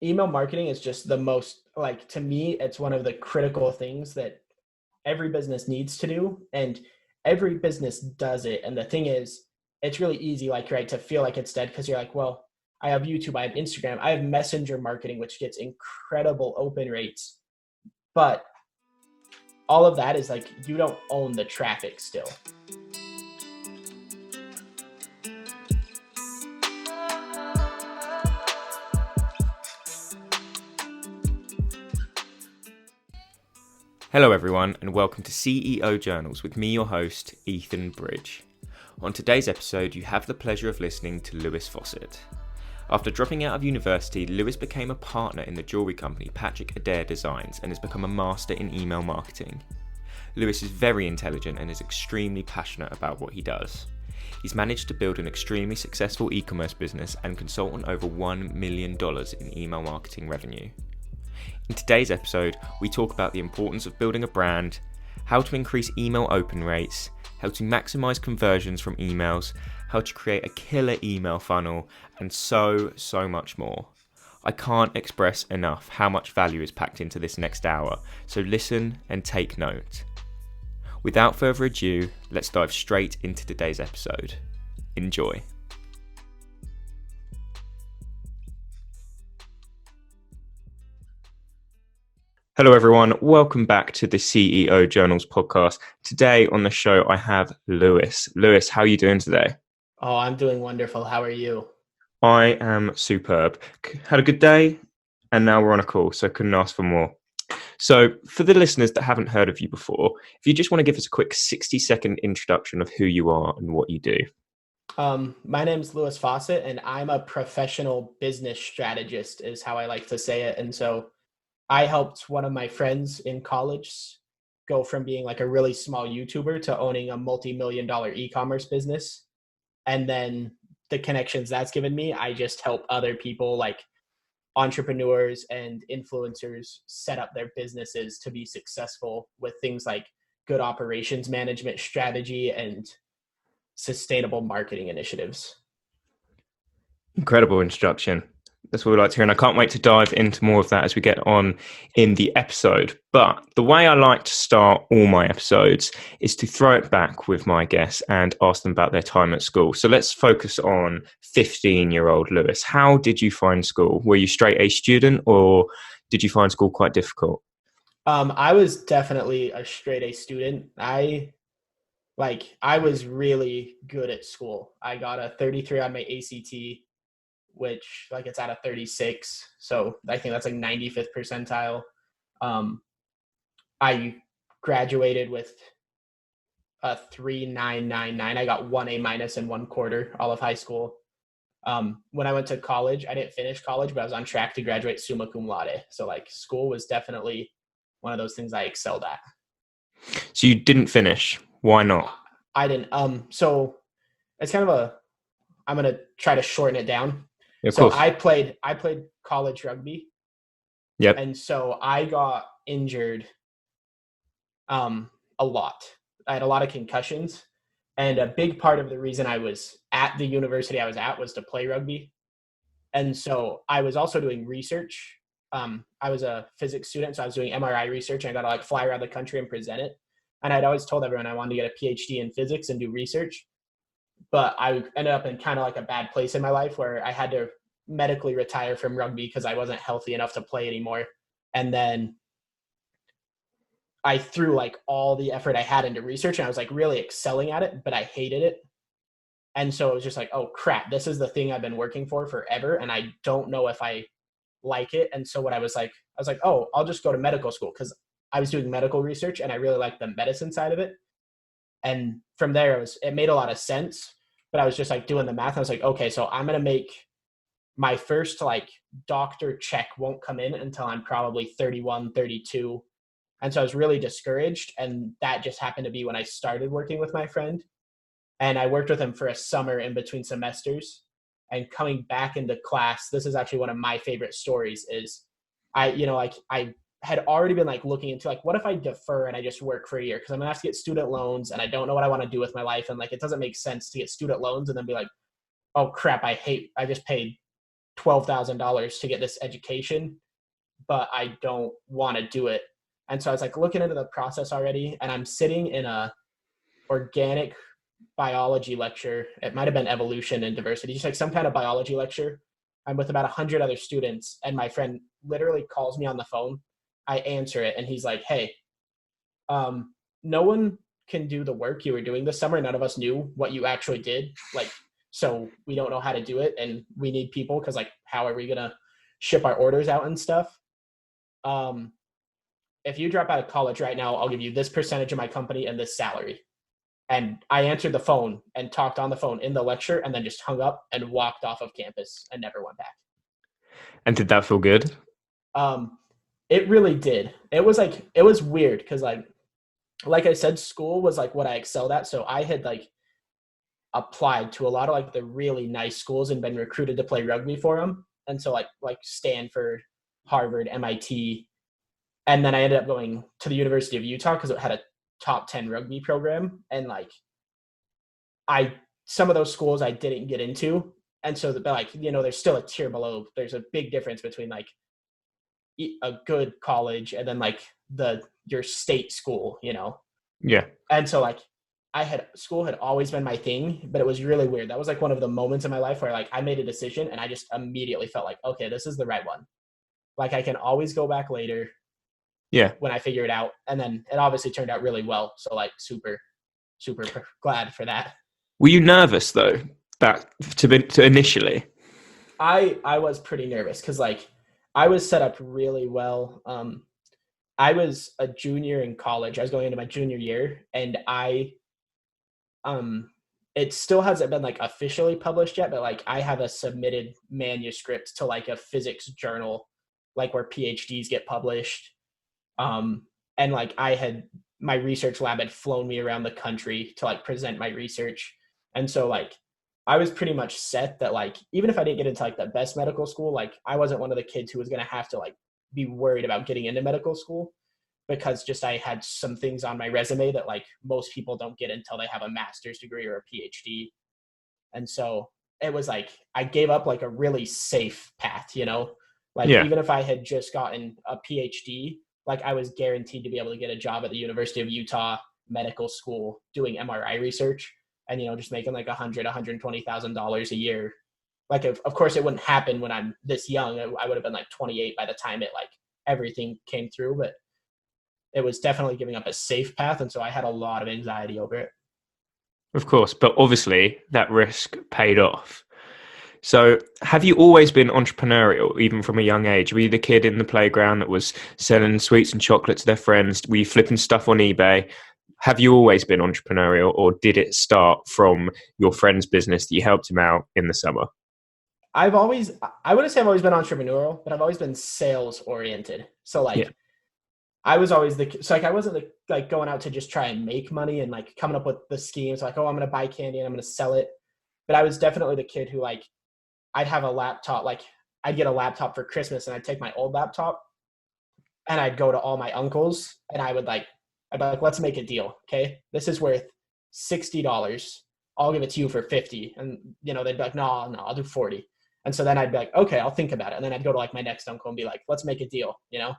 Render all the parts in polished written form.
email marketing is just the most, like, to me, it's one of the critical things that every business needs to do, and every business does it. And the thing is, it's really easy, like, right, to feel like it's dead because you're like, well, I have YouTube, I have Instagram, I have messenger marketing, which gets incredible open rates. But all of that is like, you don't own the traffic still. Hello everyone and welcome to CEO Journals with me, your host, Ethan Bridge. On today's episode, you have the pleasure of listening to Lewis Fausett. After dropping out of university, Lewis became a partner in the jewellery company Patrick Adair Designs and has become a master in email marketing. Lewis is very intelligent and is extremely passionate about what he does. He's managed to build an extremely successful e-commerce business and consult on over $1 million in email marketing revenue. In today's episode, we talk about the importance of building a brand, how to increase email open rates, how to maximize conversions from emails, how to create a killer email funnel, and so much more. I can't express enough how much value is packed into this next hour, so listen and take note. Without further ado, let's dive straight into today's episode. Enjoy. Hello everyone, welcome back to the CEO Journals podcast. Today on the show I have Lewis. Lewis, how are you doing today? Oh, I'm doing wonderful. How are you? I am superb. Had a good day and now we're on a call, so couldn't ask for more. So for the listeners that haven't heard of you before, if you just want to give us a quick 60-second introduction of who you are and what you do. My name's Lewis Fausett, and I'm a professional business strategist, is how I like to say it. And so I helped one of my friends in college go from being like a really small YouTuber to owning a multi-million-dollar e-commerce business. And then the connections that's given me, I just help other people, like entrepreneurs and influencers, set up their businesses to be successful with things like good operations management strategy and sustainable marketing initiatives. Incredible introduction. That's what we like to hear, and I can't wait to dive into more of that as we get on in the episode. But the way I like to start all my episodes is to throw it back with my guests and ask them about their time at school. So let's focus on 15-year-old Lewis. How did you find school? Were you straight A student or did you find school quite difficult? I was definitely a straight A student. I was really good at school. I got a 33 on my ACT, which like it's out of 36. So I think that's like 95th percentile. I graduated with a 3.999. I got one A minus in 1/4 all of high school. When I went to college, I didn't finish college, but I was on track to graduate summa cum laude. So like school was definitely one of those things I excelled at. So you didn't finish. Why not? I didn't. So it's kind of I'm going to try to shorten it down. Of So course. I played college rugby. Yep. And so I got injured a lot. I had a lot of concussions. And a big part of the reason I was at the university I was at was to play rugby. And so I was also doing research. I was a physics student, so I was doing MRI research, and I got to like fly around the country and present it. And I'd always told everyone I wanted to get a PhD in physics and do research. But I ended up in kind of like a bad place in my life where I had to medically retire from rugby because I wasn't healthy enough to play anymore. And then I threw like all the effort I had into research, and I was like really excelling at it, but I hated it. And so it was just like, oh crap, this is the thing I've been working for forever, and I don't know if I like it. And so what I was like, oh, I'll just go to medical school, because I was doing medical research and I really liked the medicine side of it. And from there, it made a lot of sense. But I was just like doing the math. I was like, okay, so I'm going to make my first like doctor check won't come in until I'm probably 31, 32. And so I was really discouraged. And that just happened to be when I started working with my friend. And I worked with him for a summer in between semesters. And coming back into class, this is actually one of my favorite stories, is I had already been like looking into like, what if I defer and I just work for a year? Because I'm gonna have to get student loans and I don't know what I want to do with my life. And like, it doesn't make sense to get student loans and then be like, oh crap, I just paid $12,000 to get this education, but I don't want to do it. And so I was like looking into the process already, and I'm sitting in a organic biology lecture. It might have been evolution and diversity, just like some kind of biology lecture. I'm with about 100 other students, and my friend literally calls me on the phone. I answer it, and he's like, "Hey, no one can do the work you were doing this summer. None of us knew what you actually did. Like, so we don't know how to do it, and we need people because, like, how are we gonna ship our orders out and stuff? Um, if you drop out of college right now, I'll give you this percentage of my company and this salary." And I answered the phone and talked on the phone in the lecture, and then just hung up and walked off of campus and never went back. And did that feel good? It really did. It was weird because like I said, school was like what I excelled at. So I had like applied to a lot of like the really nice schools and been recruited to play rugby for them. And so like Stanford, Harvard, MIT. And then I ended up going to the University of Utah because it had a top 10 rugby program. And like some of those schools I didn't get into. And so like, there's still a tier below. There's a big difference between like a good college and then like your state school, Yeah. And so like school had always been my thing, but it was really weird. That was like one of the moments in my life where like I made a decision and I just immediately felt like, okay, this is the right one. Like I can always go back later. Yeah. When I figure it out. And then it obviously turned out really well. So like super, super glad for that. Were you nervous though, that to initially? I was pretty nervous because like I was set up really well. I was a junior in college. I was going into my junior year, and it still hasn't been like officially published yet, but like I have a submitted manuscript to like a physics journal, like where PhDs get published. And like my research lab had flown me around the country to like present my research. And so like I was pretty much set that like, even if I didn't get into like the best medical school, like I wasn't one of the kids who was going to have to like be worried about getting into medical school, because just I had some things on my resume that like most people don't get until they have a master's degree or a PhD. And so it was like I gave up like a really safe path, like even if I had just gotten a PhD, like I was guaranteed to be able to get a job at the University of Utah medical school doing MRI research, and just making like $120,000 a year. Like of course it wouldn't happen when I'm this young. I would have been like 28 by the time it like everything came through, but it was definitely giving up a safe path, and so I had a lot of anxiety over it. Of course, but obviously that risk paid off. So have you always been entrepreneurial, even from a young age? Were you the kid in the playground that was selling sweets and chocolate to their friends? Were you flipping stuff on eBay? Have you always been entrepreneurial, or did it start from your friend's business that you helped him out in the summer? I wouldn't say I've always been entrepreneurial, but I've always been sales oriented. So like, I was always I wasn't like going out to just try and make money and like coming up with the schemes like, oh, I'm going to buy candy and I'm going to sell it. But I was definitely the kid who like, I'd have a laptop, like I'd get a laptop for Christmas, and I'd take my old laptop and I'd go to all my uncles and I'd be like, let's make a deal. Okay. This is worth $60. I'll give it to you for 50. And they'd be like, no, I'll do 40. And so then I'd be like, okay, I'll think about it. And then I'd go to like my next uncle and be like, let's make a deal, Yeah.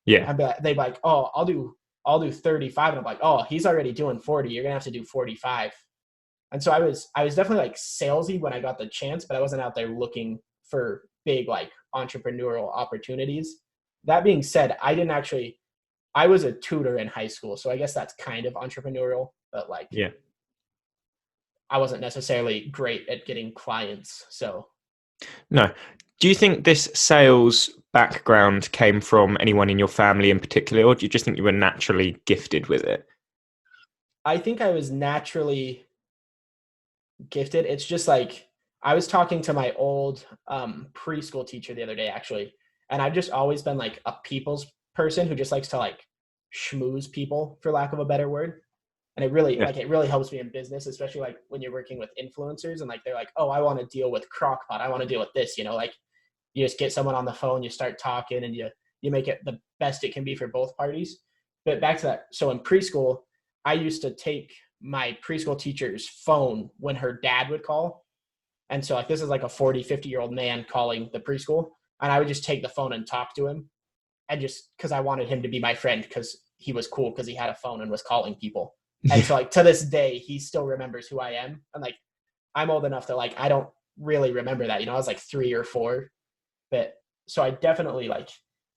They'd be like, oh, I'll do 35. And I'm like, oh, he's already doing 40. You're gonna have to do 45. And so I was definitely like salesy when I got the chance, but I wasn't out there looking for big like entrepreneurial opportunities. That being said, I was a tutor in high school, so I guess that's kind of entrepreneurial, but like, I wasn't necessarily great at getting clients. So no. Do you think this sales background came from anyone in your family in particular, or do you just think you were naturally gifted with it? I think I was naturally gifted. It's just like I was talking to my old preschool teacher the other day, actually, and I've just always been like a people's person who just likes to like schmooze people, for lack of a better word. And it really helps me in business, especially like when you're working with influencers and like they're like, oh, I want to deal with Crockpot, I want to deal with this, like you just get someone on the phone, you start talking, and you make it the best it can be for both parties. But back to that, so in preschool, I used to take my preschool teacher's phone when her dad would call, And so like this is like a 40, 50-year-old man calling the preschool. And I would just take the phone and talk to him. And just because I wanted him to be my friend because he was cool because he had a phone and was calling people. And so like to this day, he still remembers who I am. And like I'm old enough that like I don't really remember that. I was like 3 or 4. But so I definitely like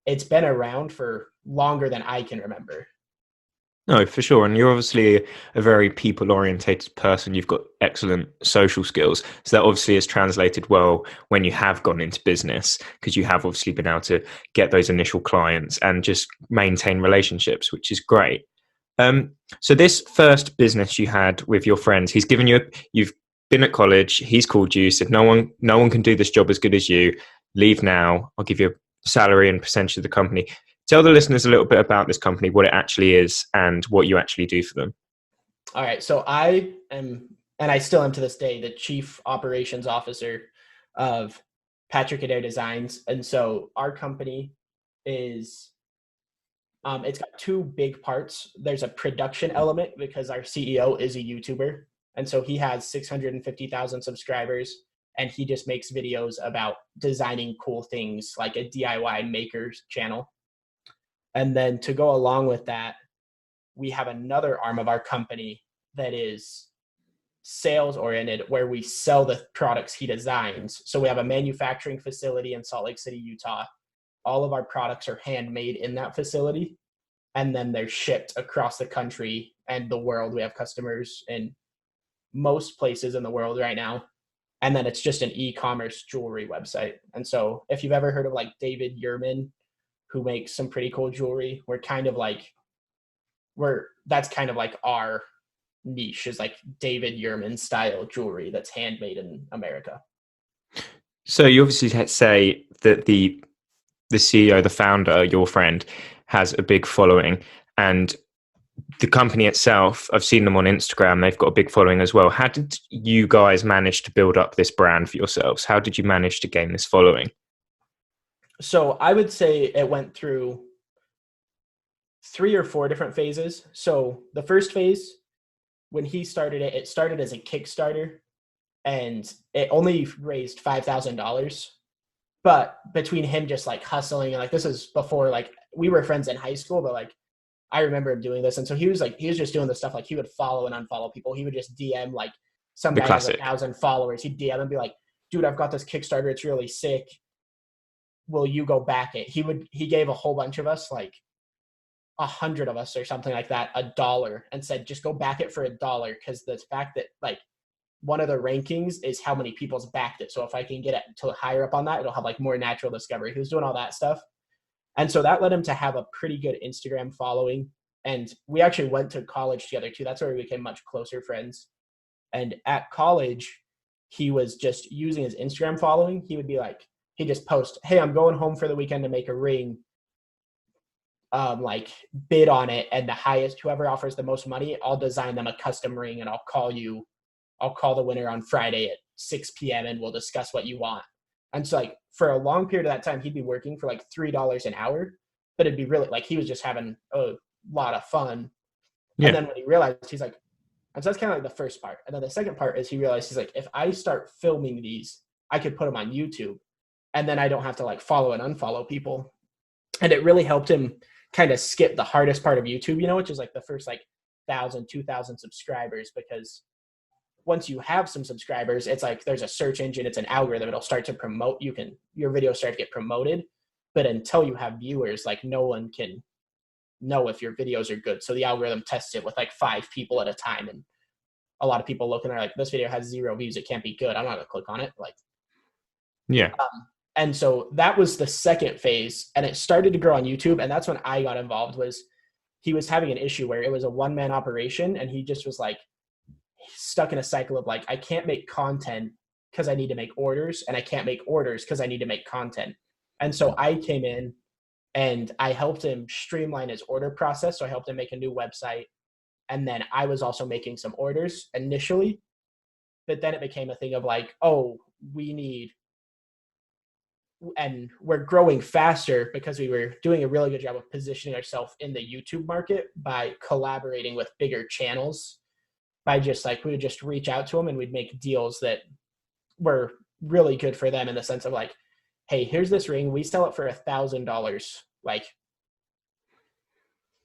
it's been around for longer than I can remember. No, for sure. And you're obviously a very people orientated person. You've got excellent social skills. So that obviously has translated well when you have gone into business, because you have obviously been able to get those initial clients and just maintain relationships, which is great. So this first business you had with your friends, you've been at college, he's called you, said, no one can do this job as good as you. Leave now. I'll give you a salary and percentage of the company. Tell the listeners a little bit about this company, what it actually is, and what you actually do for them. All right. So I am, and I still am to this day, the chief operations officer of Patrick Adair Designs. And so our company is, it's got 2 big parts. There's a production element because our CEO is a YouTuber. And so he has 650,000 subscribers and he just makes videos about designing cool things like a DIY makers channel. And then to go along with that, we have another arm of our company that is sales oriented where we sell the products he designs. So we have a manufacturing facility in Salt Lake City, Utah. All of our products are handmade in that facility and then they're shipped across the country and the world. We have customers in most places in the world right now. And then it's just an e-commerce jewelry website. And so if you've ever heard of like David Yurman, who makes some pretty cool jewelry, that's kind of like our niche is like David Yurman style jewelry that's handmade in America. So you obviously say that the CEO, the founder, your friend, has a big following, and the company itself, I've seen them on Instagram, they've got a big following as well. How did you guys manage to build up this brand for yourselves? How did you manage to gain this following? So I would say it went through 3 or 4 different phases. So the first phase, when he started it, it started as a Kickstarter and it only raised $5,000. But between him just like hustling and like this is before like we were friends in high school, but like I remember him doing this. And so he was just doing this stuff like he would follow and unfollow people. He would just DM like some The guy has classic. 1,000 followers. He'd DM and be like, dude, I've got this Kickstarter. It's really sick. Will you go back it? He gave a whole bunch of us, like 100 of us or something like that, $1 and said, just go back it for $1. Cause the fact that like one of the rankings is how many people's backed it. So if I can get it to higher up on that, it'll have like more natural discovery. He was doing all that stuff. And so that led him to have a pretty good Instagram following. And we actually went to college together too. That's where we became much closer friends. And at college, he was just using his Instagram following. He would be like, he just post, hey, I'm going home for the weekend to make a ring. Like bid on it. And the highest, whoever offers the most money, I'll design them a custom ring and I'll call the winner on Friday at 6 p.m. and we'll discuss what you want. And so like for a long period of that time, he'd be working for like $3 an hour, but it'd be really like, he was just having a lot of fun. Yeah. And then when he realized, he's like, and so that's kind of like the first part. And then the second part is he realized he's like, if I start filming these, I could put them on YouTube and then I don't have to like follow and unfollow people. And it really helped him kind of skip the hardest part of YouTube, which is like the first like 1,000, 2,000 subscribers, because once you have some subscribers, it's like there's a search engine, it's an algorithm, it'll start to promote, your videos start to get promoted. But until you have viewers, like no one can know if your videos are good. So the algorithm tests it with like 5 people at a time. And a lot of people look and they're like, this video has 0 views, it can't be good. I'm not gonna click on it. Like, yeah. And so that was the second phase, and it started to grow on YouTube. And that's when I got involved. Was he was having an issue where it was a one-man operation, and he just was like stuck in a cycle of like, I can't make content because I need to make orders, and I can't make orders because I need to make content. And so I came in and I helped him streamline his order process. So I helped him make a new website, and then I was also making some orders initially, but then it became a thing of like, oh, and we're growing faster because we were doing a really good job of positioning ourselves in the YouTube market by collaborating with bigger channels. By just like, we would just reach out to them and we'd make deals that were really good for them in the sense of like, hey, here's this ring. We sell it for $1,000. Like,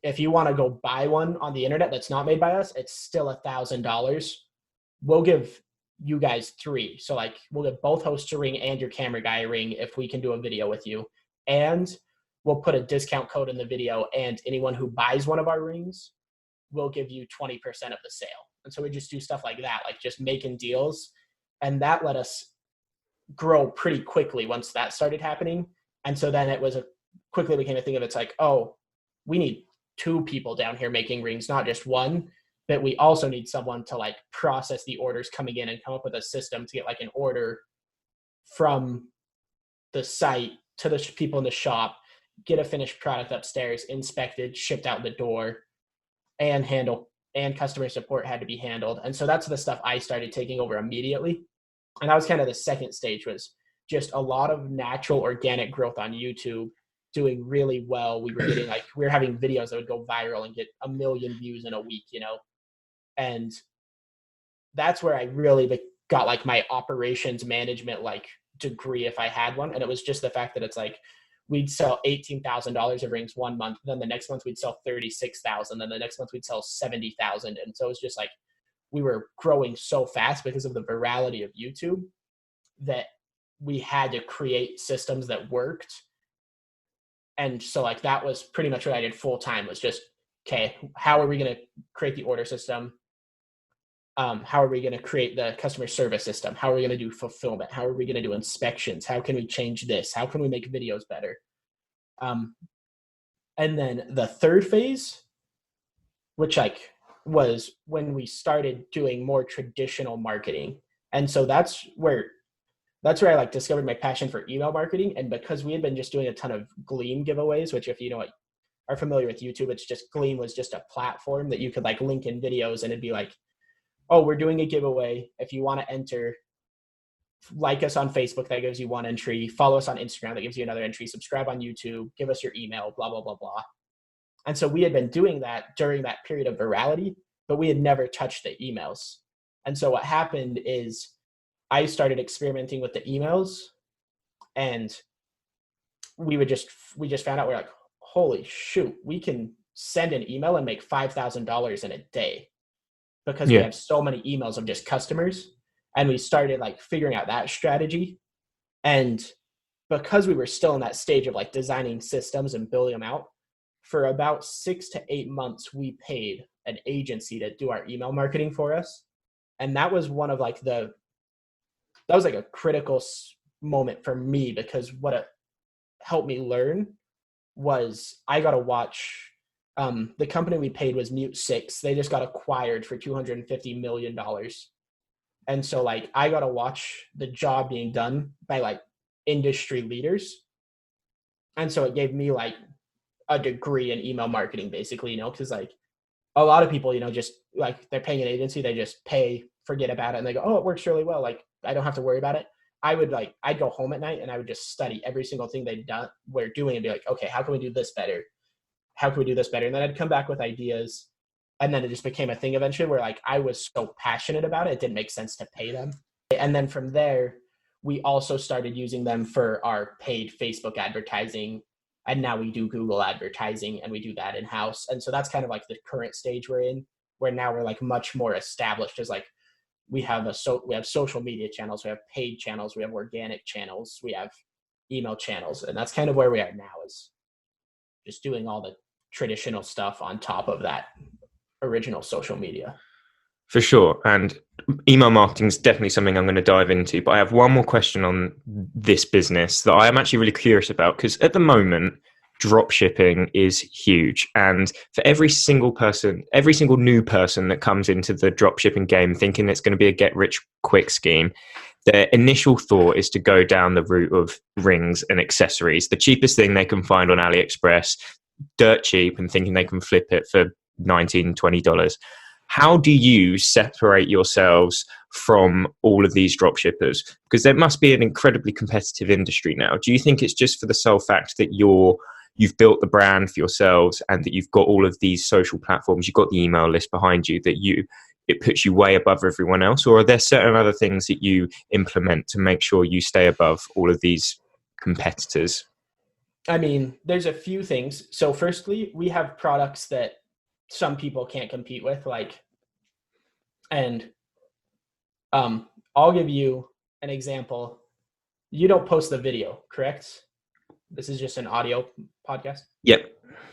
if you want to go buy one on the internet that's not made by us, it's still $1,000. We'll give you guys 3. So like, we'll give both hosts a ring and your camera guy a ring if we can do a video with you. And we'll put a discount code in the video, and anyone who buys one of our rings will give you 20% of the sale. And so we just do stuff like that, like just making deals. And that let us grow pretty quickly once that started happening. And so then it was quickly became a thing of, it's like, oh, we need 2 people down here making rings, not just one, but we also need someone to like process the orders coming in and come up with a system to get like an order from the site to the people in the shop, get a finished product upstairs, inspected, shipped out the door, and customer support had to be handled. And so that's the stuff I started taking over immediately. And that was kind of the second stage, was just a lot of natural organic growth on YouTube, doing really well. We were getting like, we were having videos that would go viral and get 1 million views in a week, you know? And that's where I really got like my operations management like degree, if I had one. And it was just the fact that it's like, we'd sell $18,000 of rings one month. Then the next month we'd sell 36,000. Then the next month we'd sell 70,000. And so it was just like, we were growing so fast because of the virality of YouTube that we had to create systems that worked. And so like, that was pretty much what I did full time, was just, okay, how are we going to create the order system? How are we going to create the customer service system? How are we going to do fulfillment? How are we going to do inspections? How can we change this? How can we make videos better? And then the third phase, which like was when we started doing more traditional marketing. And so that's where I like discovered my passion for email marketing. And because we had been just doing a ton of Gleam giveaways, which if you know what are familiar with YouTube, it's just Gleam was just a platform that you could like link in videos, and it'd be like, oh, we're doing a giveaway. If you want to enter, like us on Facebook, that gives you 1 entry. Follow us on Instagram, that gives you another entry. Subscribe on YouTube, give us your email, blah, blah, blah, blah. And so we had been doing that during that period of virality, but we had never touched the emails. And so what happened is I started experimenting with the emails, and we just found out, we're like, holy shoot, we can send an email and make $5,000 in a day, because we have so many emails of just customers. And we started like figuring out that strategy. And because we were still in that stage of like designing systems and building them out, for about 6 to 8 months, we paid an agency to do our email marketing for us. And that was one of like that was like a critical moment for me, because what it helped me learn was I got to watch, the company we paid was Mute 6. They just got acquired for $250 million. And so like, I got to watch the job being done by like industry leaders. And so it gave me like a degree in email marketing, basically, you know, because like a lot of people, you know, just like they're paying an agency, they just pay, forget about it. And they go, oh, it works really well. Like, I don't have to worry about it. I'd go home at night and I would just study every single thing we're doing and be like, okay, how can we do this better? How can we do this better? And then I'd come back with ideas. And then it just became a thing eventually where like, I was so passionate about it, it didn't make sense to pay them. And then from there, we also started using them for our paid Facebook advertising. And now we do Google advertising, and we do that in-house. And so that's kind of like the current stage we're in, where now we're like much more established as like, we have social media channels, we have paid channels, we have organic channels, we have email channels. And that's kind of where we are now, is just doing all the traditional stuff on top of that original social media. For sure. And email marketing is definitely something I'm going to dive into. But I have one more question on this business that I am actually really curious about, because at the moment, drop shipping is huge. And for every single new person that comes into the drop shipping game thinking it's going to be a get rich quick scheme, their initial thought is to go down the route of rings and accessories, the cheapest thing they can find on AliExpress, dirt cheap, and thinking they can flip it for $19, $20. How do you separate yourselves from all of these drop shippers? Because there must be an incredibly competitive industry now. Do you think it's just for the sole fact that you've built the brand for yourselves and that you've got all of these social platforms, you've got the email list behind you, that it puts you way above everyone else? Or are there certain other things that you implement to make sure you stay above all of these competitors? I mean, there's a few things. So firstly, we have products that some people can't compete with, and I'll give you an example. You don't post the video, correct? This is just an audio podcast. Yep.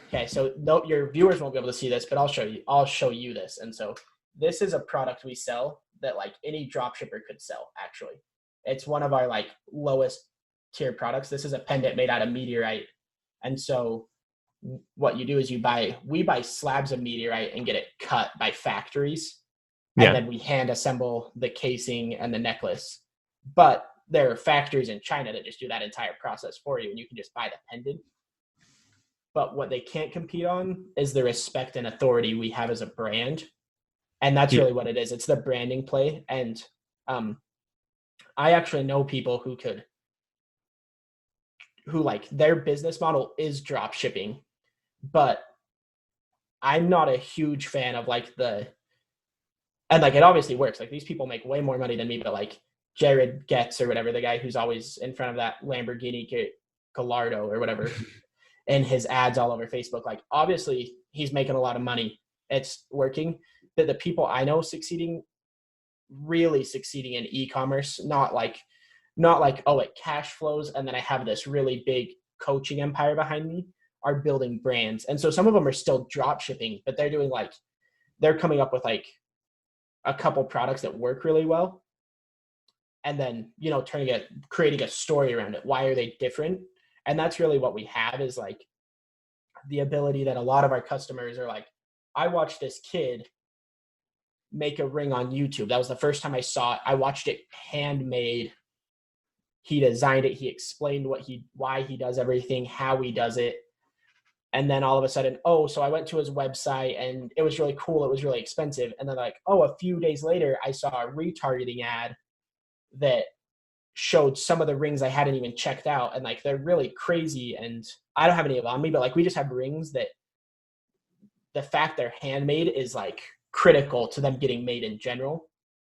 Okay, so your viewers won't be able to see this, but I'll show you this. And so this is a product we sell that like any dropshipper could sell, actually. It's one of our like lowest tier products. This is a pendant made out of meteorite. And so what you do is we buy slabs of meteorite and get it cut by factories. And then we hand assemble the casing and the necklace. But there are factories in China that just do that entire process for you, and you can just buy the pendant. But what they can't compete on is the respect and authority we have as a brand. And that's really what it is. It's the branding play. And I actually know people who like their business model is drop shipping, but I'm not a huge fan of like and like it obviously works. Like these people make way more money than me, but like Jared Getz or whatever, the guy who's always in front of that Lamborghini Gallardo or whatever, and his ads all over Facebook, like obviously he's making a lot of money. It's working. But the people I know really succeeding in e-commerce, not like, oh, it cash flows and then I have this really big coaching empire behind me, are building brands. And so some of them are still drop shipping, but they're coming up with like a couple products that work really well. And then, creating a story around it. Why are they different? And that's really what we have, is like the ability that a lot of our customers are like, I watched this kid make a ring on YouTube. That was the first time I saw it. I watched it handmade. He designed it. He explained why he does everything, how he does it. And then all of a sudden, so I went to his website and it was really cool. It was really expensive. And then like, a few days later, I saw a retargeting ad that showed some of the rings I hadn't even checked out. And like, they're really crazy. And I don't have any of them on me, but like, we just have rings that the fact they're handmade is like critical to them getting made in general.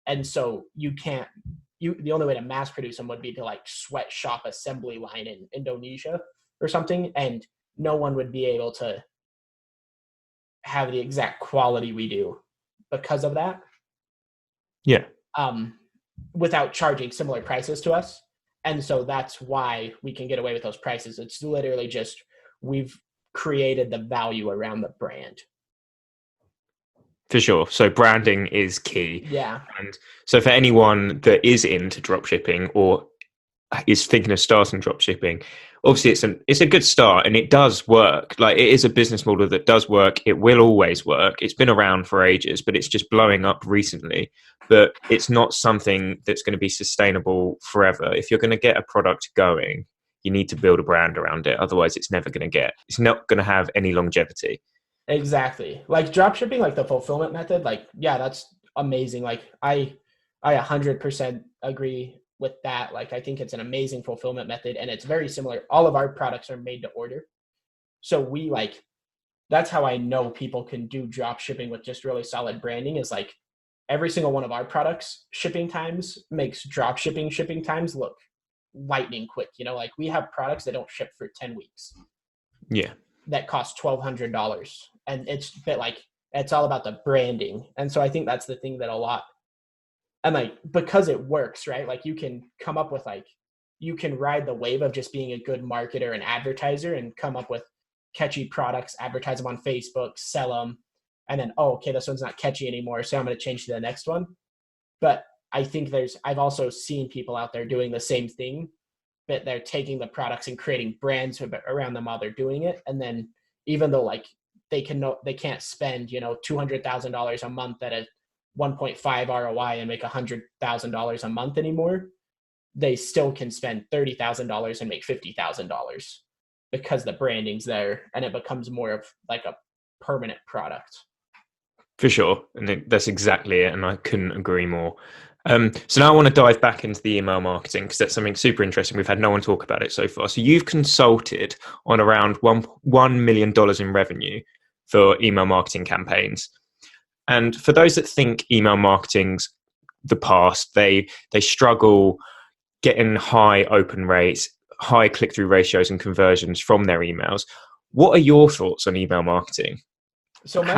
And so the only way to mass produce them would be to like sweatshop assembly line in Indonesia or something. And no one would be able to have the exact quality we do because of that. Yeah. Without charging similar prices to us. And so that's why we can get away with those prices. It's literally just, we've created the value around the brand. For sure. So branding is key. Yeah. And so for anyone that is into dropshipping or is thinking of starting dropshipping, obviously it's a good start and it does work. Like, it is a business model that does work. It will always work. It's been around for ages, but it's just blowing up recently. But it's not something that's going to be sustainable forever. If you're going to get a product going, you need to build a brand around it. Otherwise, it's not going to have any longevity. Exactly. Like dropshipping, like the fulfillment method, like, yeah, that's amazing. Like I 100% agree with that. Like, I think it's an amazing fulfillment method and it's very similar. All of our products are made to order. So that's how I know people can do drop shipping with just really solid branding, is like every single one of our products shipping times makes drop shipping times look lightning quick. Like we have products that don't ship for 10 weeks. Yeah. That cost $1,200. And it's all about the branding. And so I think that's the thing that a lot, and like, because it works, right? Like you can come up with you can ride the wave of just being a good marketer and advertiser and come up with catchy products, advertise them on Facebook, sell them. And then, this one's not catchy anymore, so I'm going to change to the next one. But I think I've also seen people out there doing the same thing, but they're taking the products and creating brands around them while they're doing it. And then even though like they can't spend, $200,000 a month at a 1.5 ROI and make $100,000 a month anymore, they still can spend $30,000 and make $50,000 because the branding's there and it becomes more of like a permanent product. For sure. And that's exactly it. And I couldn't agree more. So now I want to dive back into the email marketing, because that's something super interesting. We've had no one talk about it so far. So you've consulted on around $1 million in revenue for email marketing campaigns. And for those that think email marketing's the past, they struggle getting high open rates, high click-through ratios and conversions from their emails. What are your thoughts on email marketing? So my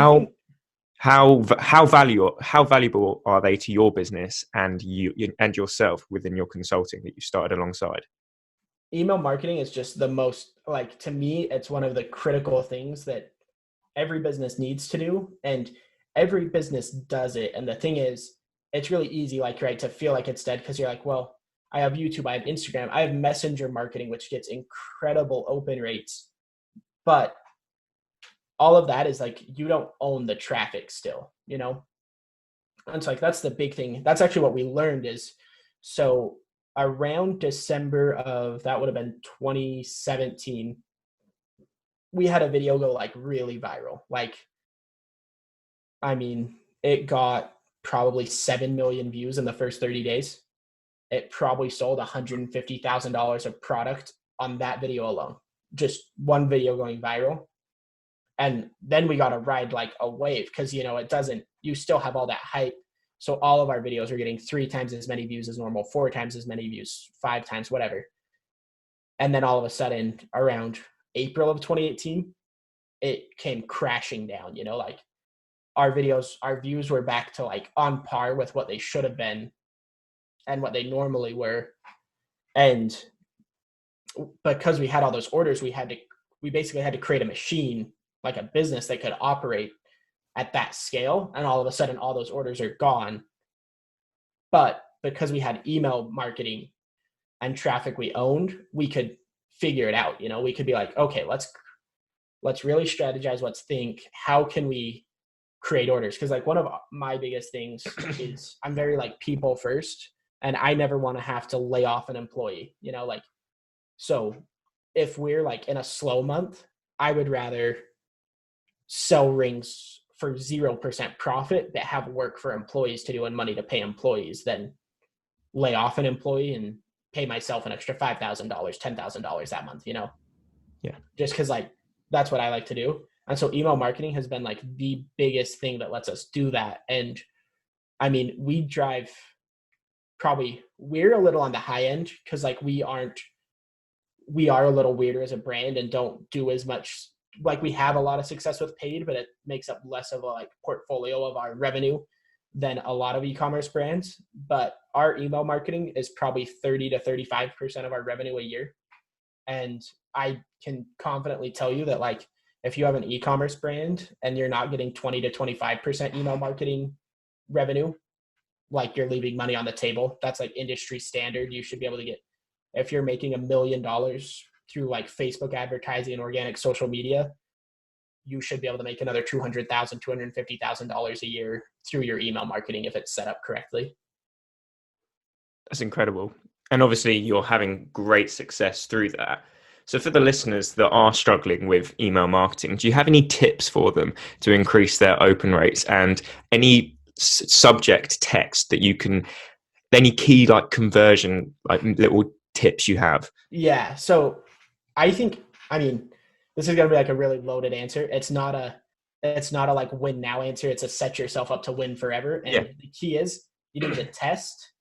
How thing, valuable are they to your business and you and yourself within your consulting that you started alongside? email marketing is just the most, like, to me, it's one of the critical things that every business needs to do, and every business does it. And the thing is, it's really easy, like, right, to feel like it's dead because you're like, well, I have YouTube, I have Instagram, I have messenger marketing, which gets incredible open rates. But all of that is like, you don't own the traffic still, you know? And it's like, that's the big thing. That's actually what we learned is, so around December of, that would have been 2017, we had a video go like really viral. Like, I mean, it got probably 7 million views in the first 30 days. It probably sold $150,000 of product on that video alone. Just one video going viral. And then we got to ride like a wave because, you know, it doesn't, you still have all that hype. So all of our videos are getting 3 times as many views as normal, 4 times as many views, 5 times, whatever. And then all of a sudden, around April of 2018, it came crashing down, you know, like our videos, our views were back to like on par with what they should have been and what they normally were. And because we had all those orders, we basically had to create a machine, like a business that could operate at that scale. And all of a sudden, all those orders are gone. But because we had email marketing and traffic we owned, we could figure it out. You know, we could be like, okay, let's really strategize. Let's think, how can we create orders? Because like one of my biggest things is I'm very like people first, and I never want to have to lay off an employee, you know, like, so if we're like in a slow month, I would rather sell rings for 0% profit but have work for employees to do and money to pay employees than lay off an employee and pay myself an extra $5,000, $10,000 that month, you know? Yeah. Just because like that's what I like to do. And so email marketing has been like the biggest thing that lets us do that. And I mean, we're a little on the high end because like we are a little weirder as a brand and don't do as much. Like we have a lot of success with paid, but it makes up less of a like portfolio of our revenue than a lot of e-commerce brands. But our email marketing is probably 30 to 35% of our revenue a year. And I can confidently tell you that like if you have an e-commerce brand and you're not getting 20 to 25% email marketing revenue, like you're leaving money on the table. That's like industry standard. You should be able to get, if you're making $1 million through like Facebook advertising and organic social media, you should be able to make another $200,000, $250,000 a year through your email marketing if it's set up correctly. That's incredible. And obviously you're having great success through that. So for the listeners that are struggling with email marketing, do you have any tips for them to increase their open rates and any subject text that you can, any key like conversion, like little tips you have? Yeah. So I think, I mean, this is going to be like a really loaded answer. It's not a like win now answer. It's a set yourself up to win forever. And Yeah. the key is you need to test.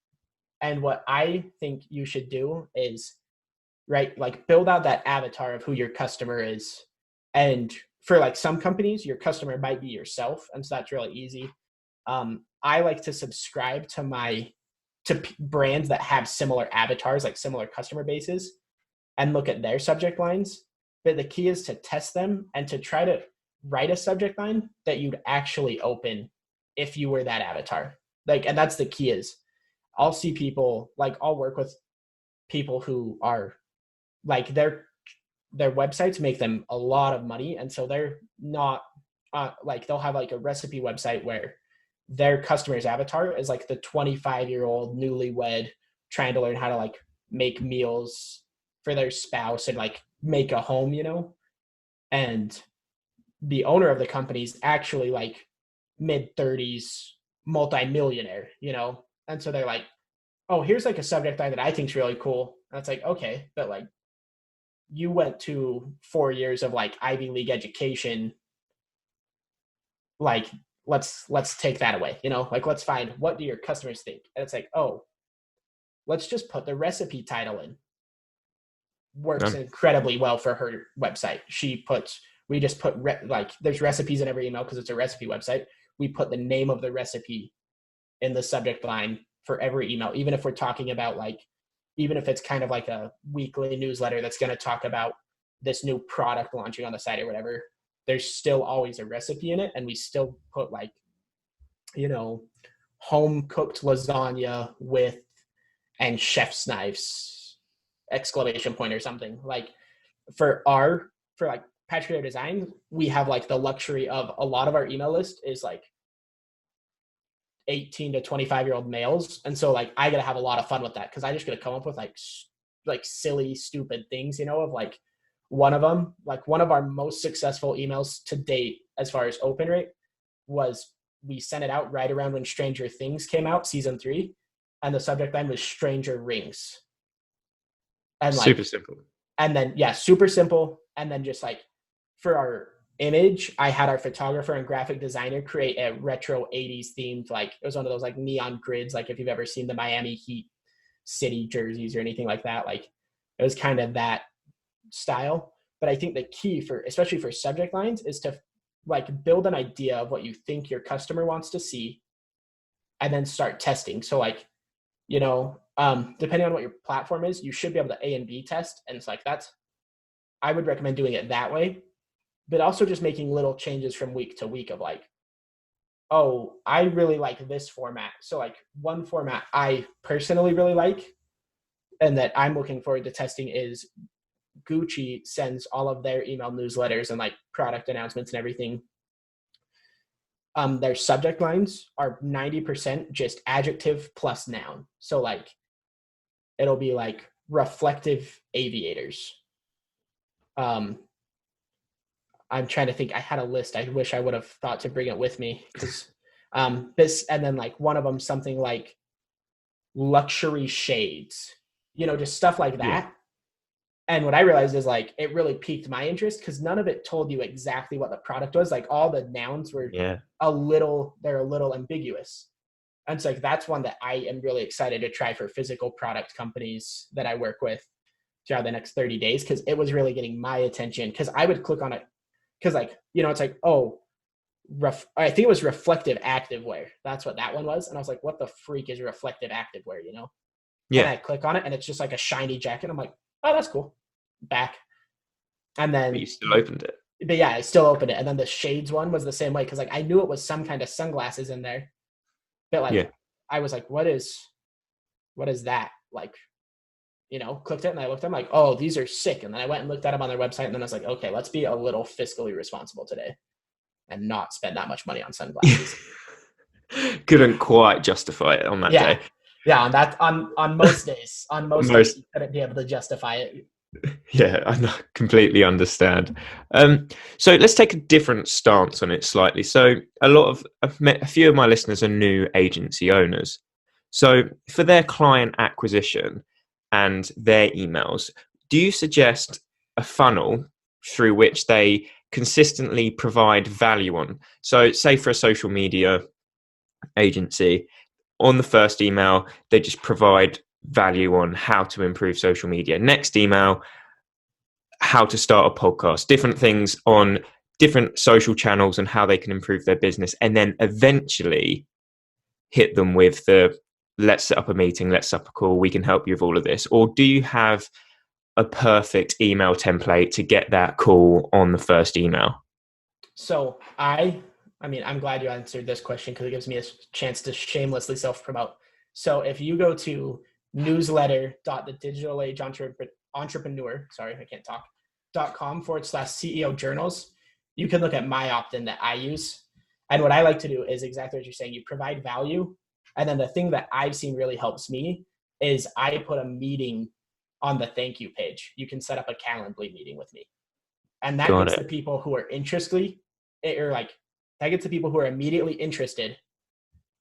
And what I think you should do is, right, like build out that avatar of who your customer is. And for like some companies, your customer might be yourself. And so that's really easy. I like to subscribe to brands that have similar avatars, like similar customer bases, and look at their subject lines. But the key is to test them and to try to write a subject line that you'd actually open if you were that avatar. Like, and that's the key is I'll see people, like I'll work with people who are like their websites make them a lot of money. And so they're not like they'll have like a recipe website where their customer's avatar is like the 25-year-old newlywed trying to learn how to like make meals for their spouse and like make a home, you know? And the owner of the company is actually like mid-30s multi-millionaire, you know? And so they're like, oh, here's like a subject line that I think is really cool. And it's like, okay, but like you went to 4 years of like Ivy League education, like let's take that away, like let's find, what do your customers think? And it's like, oh, let's just put the recipe title in. Works incredibly well for her website. We just put like there's recipes in every email because it's a recipe website. We put the name of the recipe in the subject line for every email, even if we're talking about even if it's kind of like a weekly newsletter that's going to talk about this new product launching on the site or whatever, there's still always a recipe in it. And we still put home cooked lasagna and chef's knives, ! Or something. Like for Patrick Design, we have the luxury of a lot of our email list is 18 to 25-year-old males. And so I gotta have a lot of fun with that, because I just gotta come up with silly, stupid things, of one of them, one of our most successful emails to date as far as open rate was, we sent it out right around when Stranger Things came out, season 3, and the subject line was Stranger Rings. And super simple. And then, super simple. And then just for our image, I had our photographer and graphic designer create a retro 80s themed, it was one of those neon grids, if you've ever seen the Miami Heat city jerseys or anything like that. It was kind of that style. But I think the key especially for subject lines, is to build an idea of what you think your customer wants to see and then start testing. So depending on what your platform is, you should be able to A and B test. And it's I would recommend doing it that way, but also just making little changes from week to week of oh, I really like this format. So one format I personally really like and that I'm looking forward to testing is Gucci sends all of their email newsletters and product announcements and everything. Their subject lines are 90% just adjective plus noun. So it'll be reflective aviators. I'm trying to think. I had a list. I wish I would have thought to bring it with me, because this, and then one of them, something like luxury shades, just stuff like that. Yeah. And what I realized is it really piqued my interest, because none of it told you exactly what the product was. All the nouns were they're a little ambiguous. And so that's one that I am really excited to try for physical product companies that I work with throughout the next 30 days, because it was really getting my attention, because I would click on it because it's I think it was reflective activewear. That's what that one was. And I was like, what the freak is reflective activewear, Yeah. And I click on it and it's just a shiny jacket. I'm like, oh, that's cool. Back. And then but you still opened it. But yeah, I still opened it. And then the shades one was the same way, because I knew it was some kind of sunglasses in there. But I was like, what is that? Clicked it and I looked, I'm like, oh, these are sick. And then I went and looked at them on their website, and then I was like, okay, let's be a little fiscally responsible today and not spend that much money on sunglasses. Couldn't quite justify it on that day. Yeah, on most days. On most days you couldn't be able to justify it. Yeah, I completely understand. So let's take a different stance on it slightly. So I've met a few of my listeners are new agency owners. So for their client acquisition and their emails, do you suggest a funnel through which they consistently provide value on? So say for a social media agency, on the first email, they just provide value on how to improve social media. Next email, how to start a podcast, different things on different social channels and how they can improve their business. And then eventually hit them with let's set up a meeting, let's set up a call, we can help you with all of this. Or do you have a perfect email template to get that call on the first email? So I'm glad you answered this question, because it gives me a chance to shamelessly self-promote. So if you go to newsletter.thedigitalageentrepreneur.com/CEO journals, you can look at my opt-in that I use. And what I like to do is exactly what you're saying. You provide value. And then the thing that I've seen really helps me is I put a meeting on the thank you page. You can set up a Calendly meeting with me. And that gets the people who are that gets the people who are immediately interested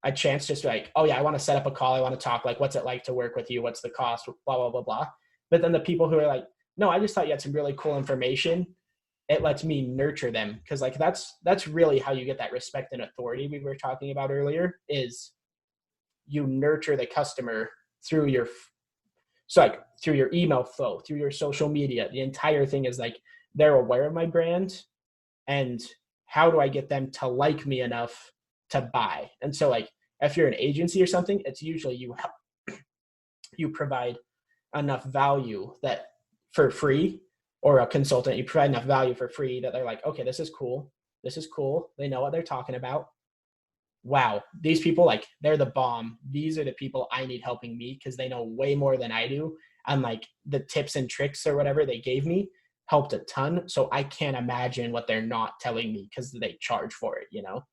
a chance just to oh yeah, I want to set up a call. I want to talk, what's it like to work with you? What's the cost? Blah, blah, blah, blah. But then the people who are no, I just thought you had some really cool information. it lets me nurture them. Cause like, that's really how you get that respect and authority we were talking about earlier, is you nurture the customer through through your email flow, through your social media. The entire thing is like, they're aware of my brand, and how do I get them to like me enough to buy? And so like, if you're an agency or something, it's usually you provide enough value that for free, or a consultant, you provide enough value for free that they're like, okay, this is cool. This is cool. They know what they're talking about. Wow, these people, like, they're the bomb. These are the people I need helping me, because they know way more than I do. And like, the tips and tricks or whatever they gave me helped a ton. So I can't imagine what they're not telling me, because they charge for it, you know?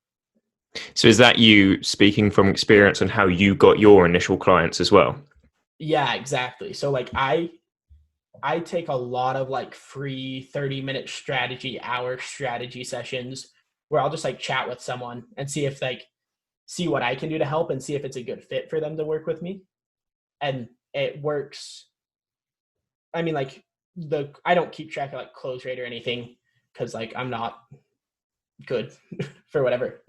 So is that you speaking from experience on how you got your initial clients as well? Yeah, exactly. So like, I take a lot of like free 30-minute hour strategy sessions, where I'll just like chat with someone and see what I can do to help, and see if it's a good fit for them to work with me. And it works. I mean, like, I don't keep track of like close rate or anything, because like, I'm not good for whatever,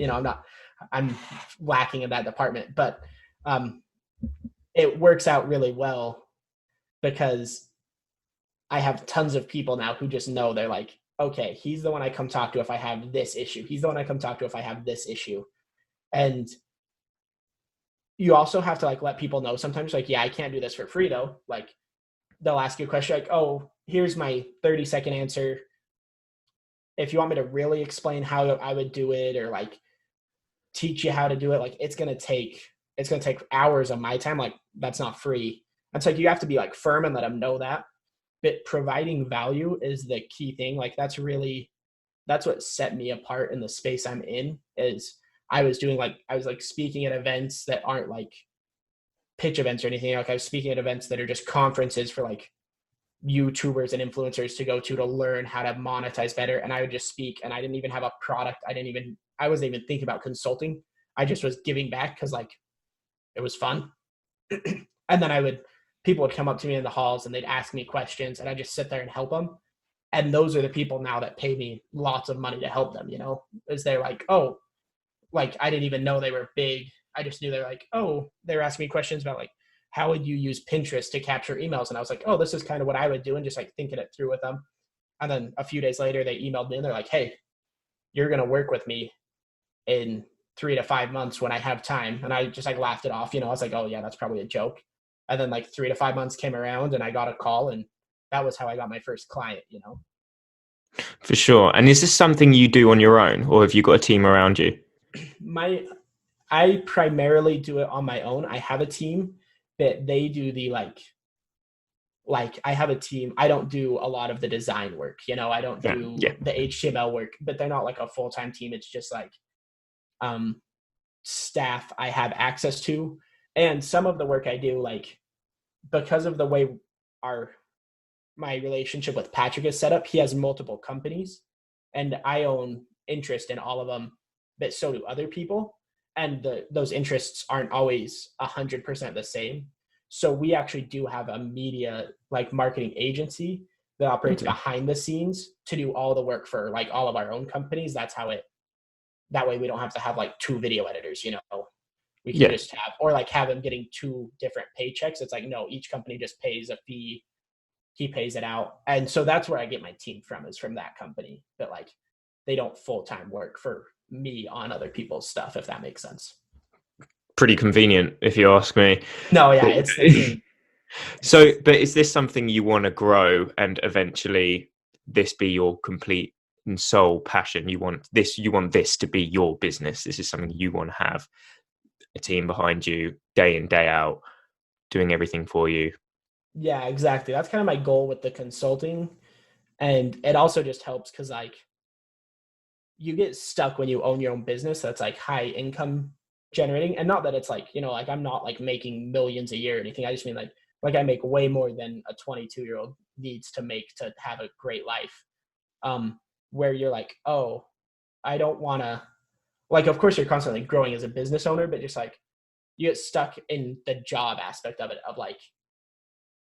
I'm lacking in that department, but it works out really well, because I have tons of people now who just know, they're like, okay, he's the one I come talk to if I have this issue. He's the one I come talk to if I have this issue. And you also have to like let people know sometimes, like, yeah, I can't do this for free though. Like, they'll ask you a question like, oh, here's my 30-second answer. If you want me to really explain how I would do it, or like teach you how to do it, like, it's going to take hours of my time. Like, that's not free. And so like, you have to be like firm and let them know that. But providing value is the key thing. Like, that's what set me apart in the space I'm in, is I was speaking at events that aren't like pitch events or anything. Like, I was speaking at events that are just conferences for like YouTubers and influencers to go to learn how to monetize better. And I would just speak, and I didn't even have a product. I wasn't even thinking about consulting. I just was giving back, because like, it was fun. And then people would come up to me in the halls and they'd ask me questions, and I just sit there and help them. And those are the people now that pay me lots of money to help them, is they're like, oh, like, I didn't even know they were big. I just knew they're like, oh, they're asking me questions about like, how would you use Pinterest to capture emails? And I was like, oh, this is kind of what I would do, and just like thinking it through with them. And then a few days later, they emailed me and they're like, hey, you're going to work with me in 3 to 5 months when I have time. And I just like laughed it off. I was like, oh yeah, that's probably a joke. And then like 3 to 5 months came around, and I got a call, and that was how I got my first client. For sure. And is this something you do on your own, or have you got a team around you? I primarily do it on my own. I have a team that they do the like I have a team. I don't do a lot of the design work. I don't do the HTML work, but they're not like a full-time team. It's just like staff I have access to. And some of the work I do, like, because of the way my relationship with Patrick is set up, he has multiple companies, and I own interest in all of them, but so do other people. And those interests aren't always 100% the same. So we actually do have a media, like, marketing agency that operates behind the scenes to do all the work for like all of our own companies. That way we don't have to have like 2 video editors, we can just have him getting 2 different paychecks. It's like, no, each company just pays a fee. He pays it out. And so that's where I get my team from, is from that company. But like, they don't full-time work for me on other people's stuff, if that makes sense. Pretty convenient, if you ask me. No, yeah, it's the team. So, but is this something you want to grow, and eventually this be your complete and sole passion? You want this to be your business. This is something you want to have a team behind you day in, day out, doing everything for you. Yeah, exactly. That's kind of my goal with the consulting. And it also just helps because like, you get stuck when you own your own business that's like high income generating. And not that it's like, like, I'm not like making millions a year or anything. I just mean like I make way more than a 22-year-old needs to make to have a great life. Where you're like, oh, I don't want to, like, of course you're constantly growing as a business owner, but just like, you get stuck in the job aspect of it, of like,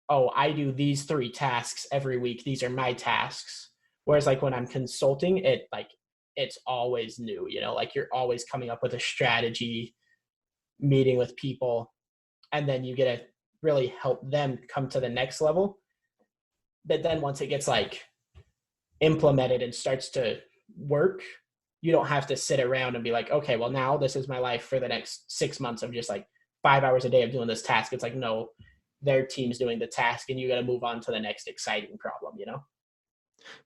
oh, I do these 3 tasks every week. These are my tasks. Whereas like when I'm consulting, it's always new, like you're always coming up with a strategy, meeting with people, and then you get to really help them come to the next level. But then once it gets like implemented and starts to work, you don't have to sit around and be like, okay, well now this is my life for the next 6 months of just like 5 hours a day of doing this task. It's like, no, their team's doing the task and you got to move on to the next exciting problem,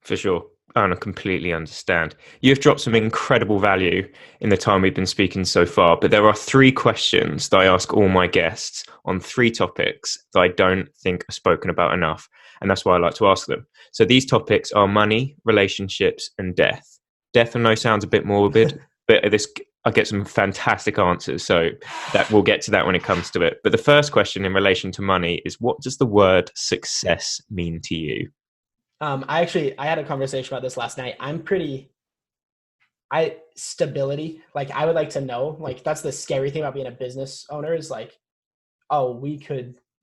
For sure. And I completely understand. You've dropped some incredible value in the time we've been speaking so far, but there are 3 questions that I ask all my guests on 3 topics that I don't think are spoken about enough. And that's why I like to ask them. So these topics are money, relationships, and death. Death, I know, sounds a bit morbid, but I get some fantastic answers. So that we'll get to that when it comes to it. But the first question in relation to money is, what does the word success mean to you? I had a conversation about this last night. Stability, like I would like to know, like that's the scary thing about being a business owner is like, oh,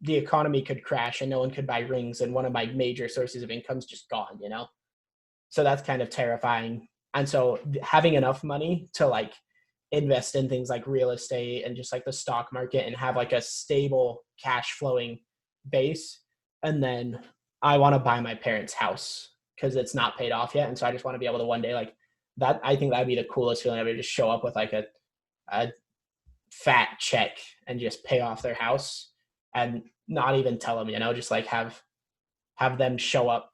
the economy could crash and no one could buy rings and one of my major sources of income is just gone, So that's kind of terrifying. And so having enough money to like invest in things like real estate and just like the stock market and have like a stable cash flowing base. And then I want to buy my parents' house because it's not paid off yet. And so I just want to be able to one day like that. I think that'd be the coolest feeling ever, just show up with like a fat check and just pay off their house and not even tell them, just like have them show up,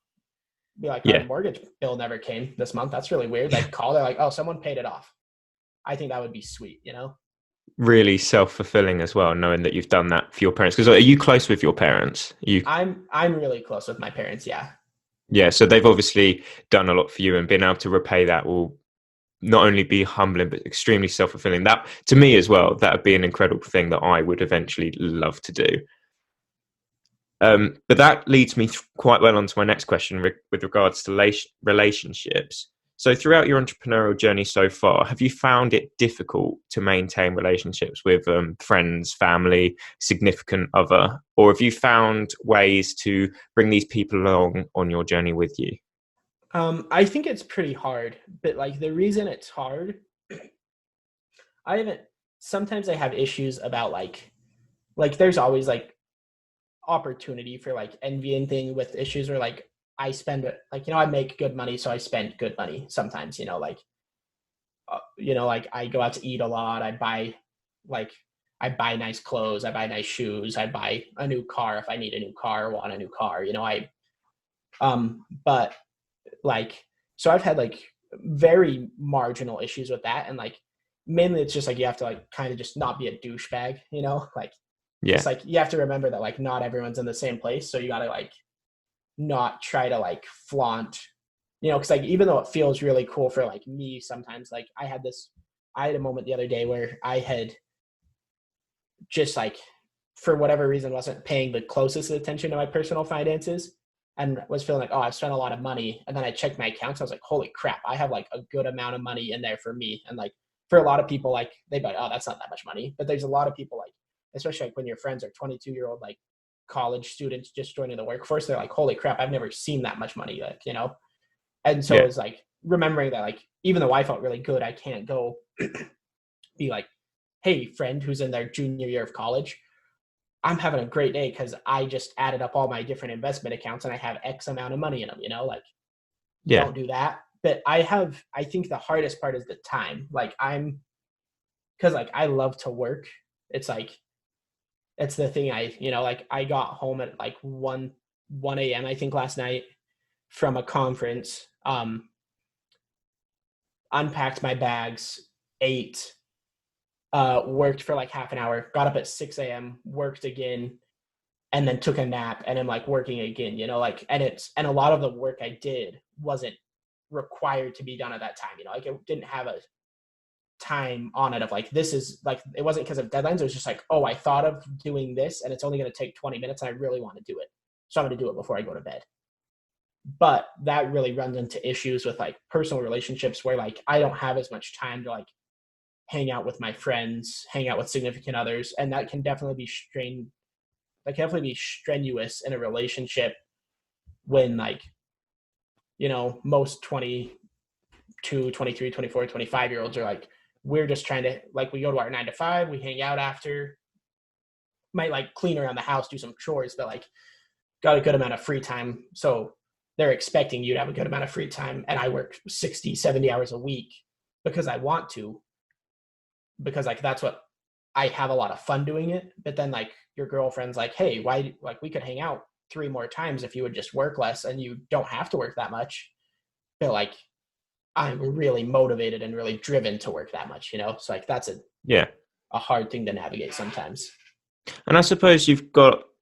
be like, our mortgage bill never came this month. That's really weird. Like call, they're like, oh, someone paid it off. I think that would be sweet, Really self-fulfilling as well, knowing that you've done that for your parents. Because are you close with your parents? I'm really close with my parents. Yeah, so they've obviously done a lot for you, and being able to repay that will not only be humbling but extremely self-fulfilling. That, to me as well, that would be an incredible thing that I would eventually love to do. But that leads me quite well onto my next question with regards to relationships. So throughout your entrepreneurial journey so far, have you found it difficult to maintain relationships with friends, family, significant other, or have you found ways to bring these people along on your journey with you? I think it's pretty hard, but like the reason it's hard, sometimes I have issues about like there's always like opportunity for like envying thing with issues where like I spend like, I make good money. So I spend good money sometimes, like I go out to eat a lot. I buy nice clothes. I buy nice shoes. I buy a new car if I need a new car, want a new car, but like, so I've had like very marginal issues with that. And like, mainly it's just like, you have to like kind of just not be a douchebag, like, just like, you have to remember that like, not everyone's in the same place. So you got to like, not try to like flaunt, because like, even though it feels really cool for like me sometimes, like I had a moment the other day where I had just like, for whatever reason, wasn't paying the closest attention to my personal finances and was feeling like, oh, I've spent a lot of money. And then I checked my accounts. I was like, holy crap, I have like a good amount of money in there for me. And like, for a lot of people, like they'd be like, oh, that's not that much money. But there's a lot of people like, especially like when your friends are 22-year-old, like college students just joining the workforce, they're like, holy crap, I've never seen that much money, like, and so it's like remembering that like, even though I felt really good, I can't go be like, hey friend who's in their junior year of college, I'm having a great day because I just added up all my different investment accounts and I have X amount of money in them, like don't do that. But I think the hardest part is the time. Like because like I love to work. It's like, it's the thing like I got home at like 1 a.m. I think last night from a conference, unpacked my bags, ate, worked for like half an hour, got up at 6 a.m., worked again, and then took a nap and I'm like working again, like, and a lot of the work I did wasn't required to be done at that time, like it didn't have a time on it of like, this is like, it wasn't because of deadlines. It was just like, oh, I thought of doing this and it's only going to take 20 minutes and I really want to do it, so I'm going to do it before I go to bed. But that really runs into issues with like personal relationships where like I don't have as much time to like hang out with my friends, hang out with significant others, and that can definitely be strenuous in a relationship when like most 22, 23, 24, 25-year-olds are like, we're just trying to, like, we go to our 9 to 5, we hang out after, might like clean around the house, do some chores, but like got a good amount of free time. So they're expecting you to have a good amount of free time. And I work 60, 70 hours a week because I want to, because like that's what I have a lot of fun doing it. But then like your girlfriend's like, hey, why, like we could hang out 3 more times if you would just work less and you don't have to work that much. But like I'm really motivated and really driven to work that much, So like that's a hard thing to navigate sometimes. And I suppose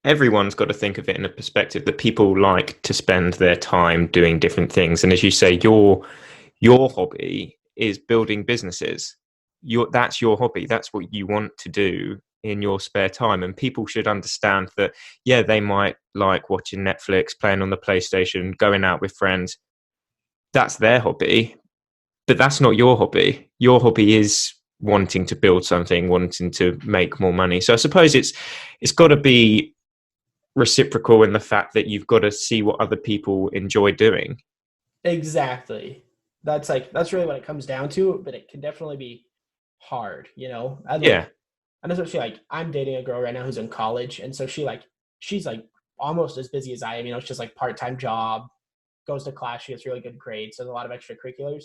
everyone's got to think of it in a perspective that people like to spend their time doing different things. And as you say, your hobby is building businesses. That's your hobby. That's what you want to do in your spare time. And people should understand that, yeah, they might like watching Netflix, playing on the PlayStation, going out with friends. That's their hobby, but that's not your hobby. Your hobby is wanting to build something, wanting to make more money. So I suppose it's got to be reciprocal in the fact that you've got to see what other people enjoy doing. Exactly. That's really what it comes down to, but it can definitely be hard, And Yeah. and especially like I'm dating a girl right now who's in college, and so she's like almost as busy as I am, it's just like part-time job, goes to class, she gets really good grades, does a lot of extracurriculars.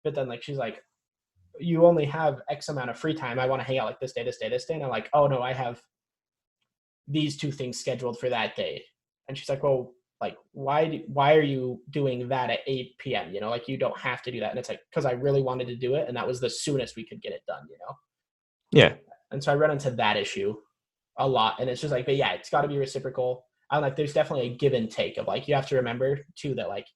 But then like she's like, you only have X amount of free time. I want to hang out like this day, this day, this day. And I'm like, oh no, I have these 2 things scheduled for that day. And she's like, well, like, why are you doing that at 8 p.m.? Like you don't have to do that. And it's like, because I really wanted to do it. And that was the soonest we could get it done, Yeah. And so I run into that issue a lot. And it's just like, but yeah, it's got to be reciprocal. I'm like, there's definitely a give and take of like, you have to remember too, that like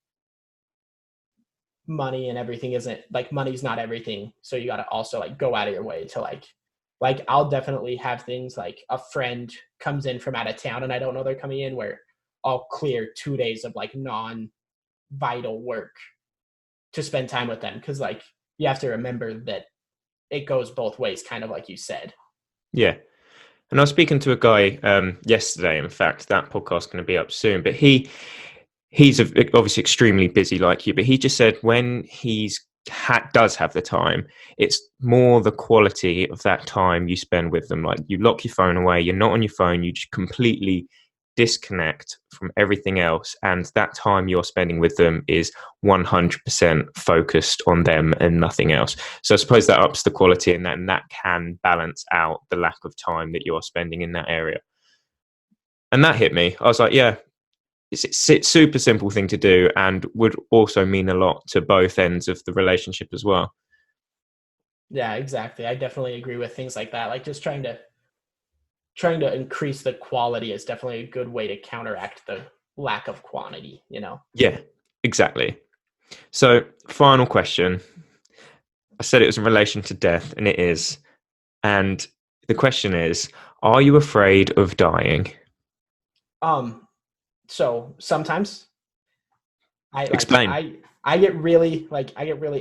money and everything isn't like, money's not everything. So you got to also like go out of your way to like I'll definitely have things like a friend comes in from out of town and I don't know they're coming in, where I'll clear 2 days of like non-vital work to spend time with them. Cause like you have to remember that it goes both ways, kind of like you said. Yeah. And I was speaking to a guy yesterday. In fact, that podcast's going to be up soon, but he's obviously extremely busy like you, but he just said when does have the time, it's more the quality of that time you spend with them. Like you lock your phone away, you're not on your phone, you just completely disconnect from everything else, and that time you're spending with them is 100% focused on them and nothing else. So I suppose that ups the quality, and that can balance out the lack of time that you're spending in that area. And that hit me. I was like, yeah, it's a super simple thing to do, and would also mean a lot to both ends of the relationship as well. Yeah, exactly. I definitely agree with things like that. Like just trying to increase the quality is definitely a good way to counteract the lack of quantity, Yeah, exactly. So final question. I said it was in relation to death, and it is. And the question is, are you afraid of dying? So sometimes Explain. I get really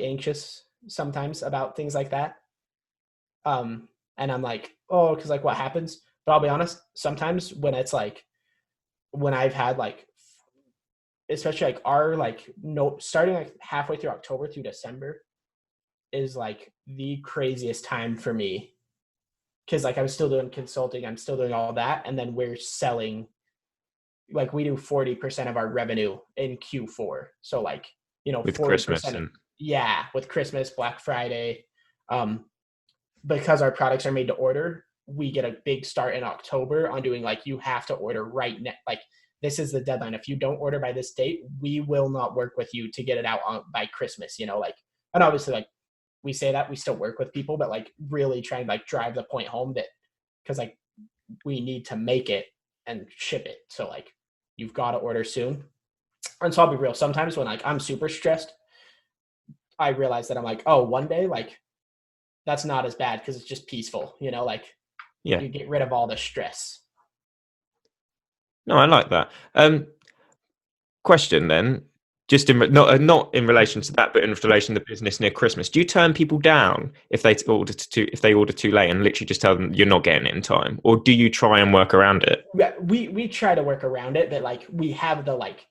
anxious sometimes about things like that. And I'm like, oh, because like what happens? But I'll be honest, sometimes when it's like, when I've had like, especially like our like no starting like halfway through October through December is like the craziest time for me. Cause like I'm still doing consulting, I'm still doing all that. And then we're selling, like we do 40% of our revenue in Q4. So like, With 40%. Christmas and Yeah, with Christmas, Black Friday. Because our products are made to order, we get a big start in October on doing like, you have to order right now. Like this is the deadline. If you don't order by this date, we will not work with you to get it out by Christmas, like, and obviously like we say that we still work with people, but like really trying to like drive the point home that, cause like we need to make it and ship it. So like, you've got to order soon. And so I'll be real. Sometimes when like I'm super stressed, I realize that I'm like, oh, one day, like that's not as bad because it's just peaceful, like yeah. You get rid of all the stress. No, I like that. Question then, just not in relation to that, but in relation to the business near Christmas. Do you turn people down if they order too late and literally just tell them you're not getting it in time, or do you try and work around it? Yeah, we try to work around it, but like we have the like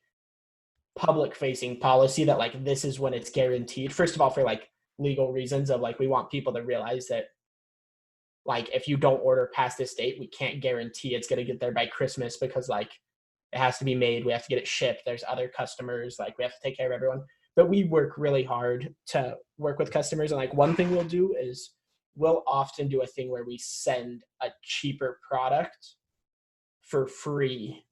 public facing policy that like this is when it's guaranteed. First of all, for like legal reasons of like we want people to realize that like if you don't order past this date, we can't guarantee it's going to get there by Christmas because like it has to be made, we have to get it shipped, there's other customers, like we have to take care of everyone. But we work really hard to work with customers, and like one thing we'll do is we'll often do a thing where we send a cheaper product for free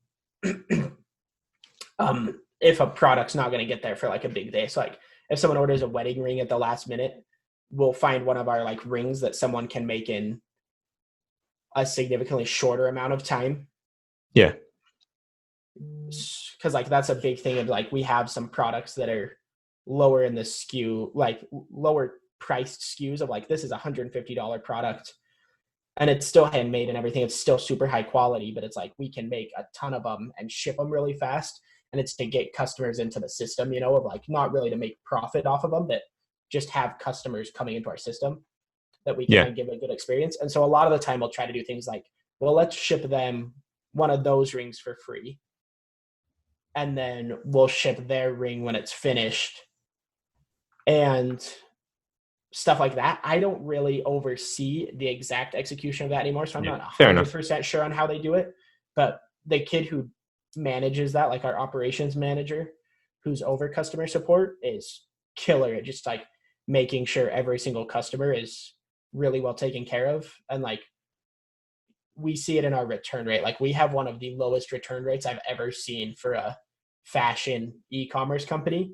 if a product's not going to get there for like a big day. So like if someone orders a wedding ring at the last minute, we'll find one of our like rings that someone can make in a significantly shorter amount of time. Yeah. Because like that's a big thing of like we have some products that are lower in the SKU, like lower priced SKUs of like this is $150 product and it's still handmade and everything. It's still super high quality, but it's like we can make a ton of them and ship them really fast. And it's to get customers into the system, you know, of like not really to make profit off of them, but just have customers coming into our system that we can give a good experience. And so a lot of the time we'll try to do things like, well, let's ship them one of those rings for free. And then we'll ship their ring when it's finished and stuff like that. I don't really oversee the exact execution of that anymore. So I'm not 100% sure on how they do it, but the kid who manages that, like our operations manager who's over customer support, is killer at just like making sure every single customer is really well taken care of. And like we see it in our return rate. Like we have one of the lowest return rates I've ever seen for a fashion e-commerce company.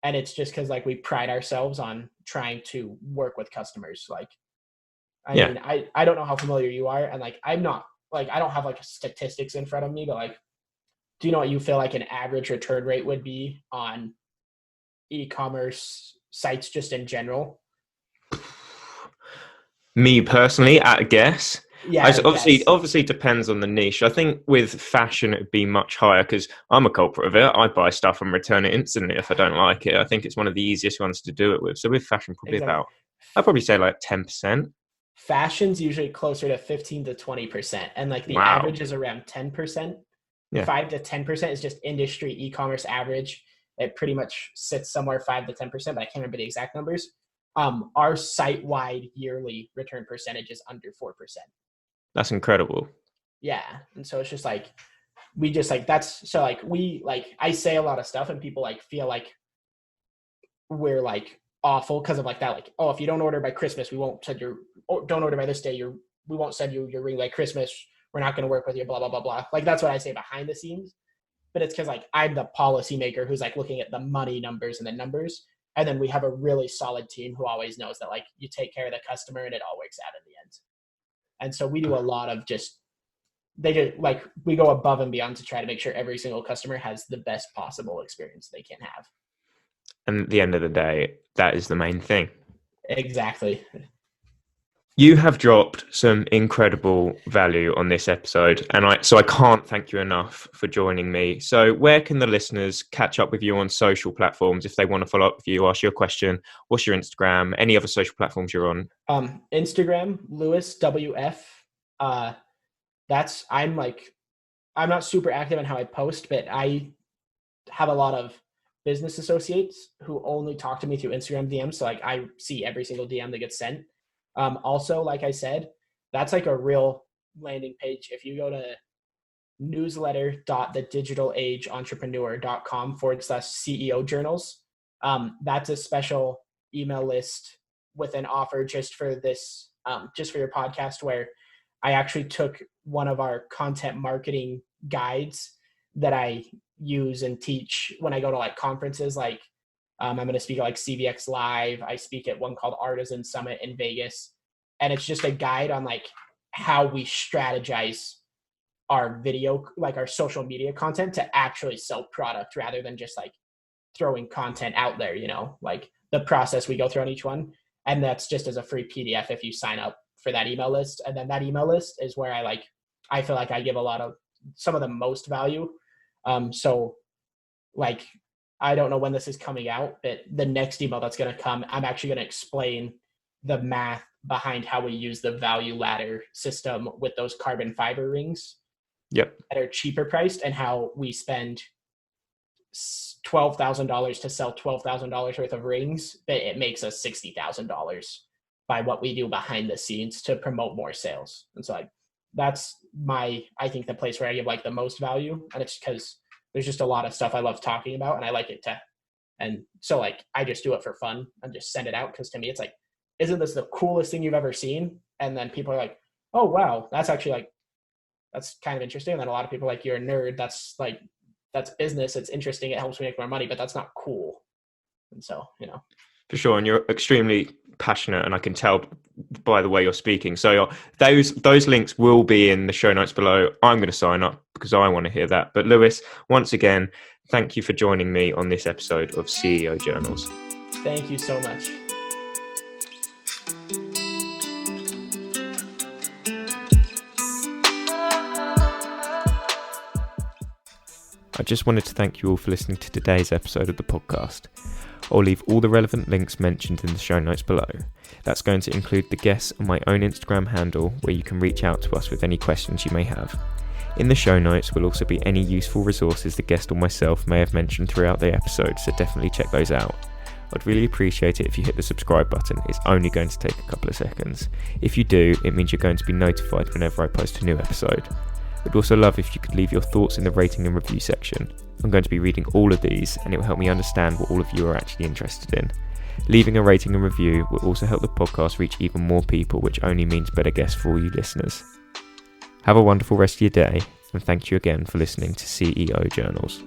And it's just because like we pride ourselves on trying to work with customers. Like, I mean, I don't know how familiar you are. And like, I'm not like, I don't have like statistics in front of me, but like, do you know what you feel like an average return rate would be on e-commerce sites just in general? Me personally, at a guess. Yeah, Obviously depends on the niche. I think with fashion, it'd be much higher because I'm a culprit of it. I buy stuff and return it instantly if I don't like it. I think it's one of the easiest ones to do it with. So with fashion, probably I'd probably say like 10%. Fashion's usually closer to 15 to 20%. And like the average is around 10%. 5 to 10% is just industry e-commerce average. It pretty much sits somewhere 5 to 10%, but I can't remember the exact numbers. Our site-wide yearly return percentage is under 4%. That's incredible. Yeah. And so it's just like, we just like, that's so like, we like, I say a lot of stuff and people like feel like we're like awful because of like that. Like, oh, if you don't order by Christmas, we won't send don't order by this day. We won't send you your ring by Christmas. We're not going to work with you, blah, blah, blah, blah. Like, that's what I say behind the scenes. But it's because like I'm the policymaker who's like looking at the money numbers and the numbers. And then we have a really solid team who always knows that like you take care of the customer and it all works out in the end. And so we do a lot of we go above and beyond to try to make sure every single customer has the best possible experience they can have. And at the end of the day, that is the main thing. Exactly. You have dropped some incredible value on this episode, and I can't thank you enough for joining me. So where can the listeners catch up with you on social platforms if they want to follow up with you, ask you a question? What's your Instagram? Any other social platforms you're on? Instagram, Lewis WF. I'm not super active in how I post, but I have a lot of business associates who only talk to me through Instagram DMs. So like I see every single DM that gets sent. Also, like I said, that's like a real landing page. If you go to newsletter.thedigitalageentrepreneur.com/CEO journals, that's a special email list with an offer just for this, just for your podcast, where I actually took one of our content marketing guides that I use and teach when I go to like conferences. Like I'm going to speak at like CVX Live. I speak at one called Artisan Summit in Vegas. And it's just a guide on like how we strategize our video, like our social media content to actually sell product rather than just like throwing content out there, you know, like the process we go through on each one. And that's just as a free PDF if you sign up for that email list. And then that email list is where I feel like I give some of the most value. So like, I don't know when this is coming out, but the next email that's going to come, I'm actually going to explain the math behind how we use the value ladder system with those carbon fiber rings. Yep. That are cheaper priced, and how we spend $12,000 to sell $12,000 worth of rings, but it makes us $60,000 by what we do behind the scenes to promote more sales. And so that's I think the place where I give like the most value. And it's because there's just a lot of stuff I love talking about and I like it and so like, I just do it for fun and just send it out. Cause to me, it's like, isn't this the coolest thing you've ever seen? And then people are like, oh, wow, that's actually like, that's kind of interesting. And then a lot of people are like, you're a nerd. That's business. It's interesting. It helps me make more money, but that's not cool. And so, For sure. And you're extremely passionate, and I can tell by the way you're speaking. So those links will be in the show notes below. I'm going to sign up because I want to hear that. But Lewis, once again, thank you for joining me on this episode of CEO Journals. Thank you so much. I just wanted to thank you all for listening to today's episode of the podcast. I'll leave all the relevant links mentioned in the show notes below. That's going to include the guests on my own Instagram handle, where you can reach out to us with any questions you may have. In the show notes will also be any useful resources the guest or myself may have mentioned throughout the episode, so definitely check those out. I'd really appreciate it if you hit the subscribe button. It's only going to take a couple of seconds. If you do, it means you're going to be notified whenever I post a new episode. I'd also love if you could leave your thoughts in the rating and review section. I'm going to be reading all of these, and it will help me understand what all of you are actually interested in. Leaving a rating and review will also help the podcast reach even more people, which only means better guests for all you listeners. Have a wonderful rest of your day, and thank you again for listening to CEO Journals.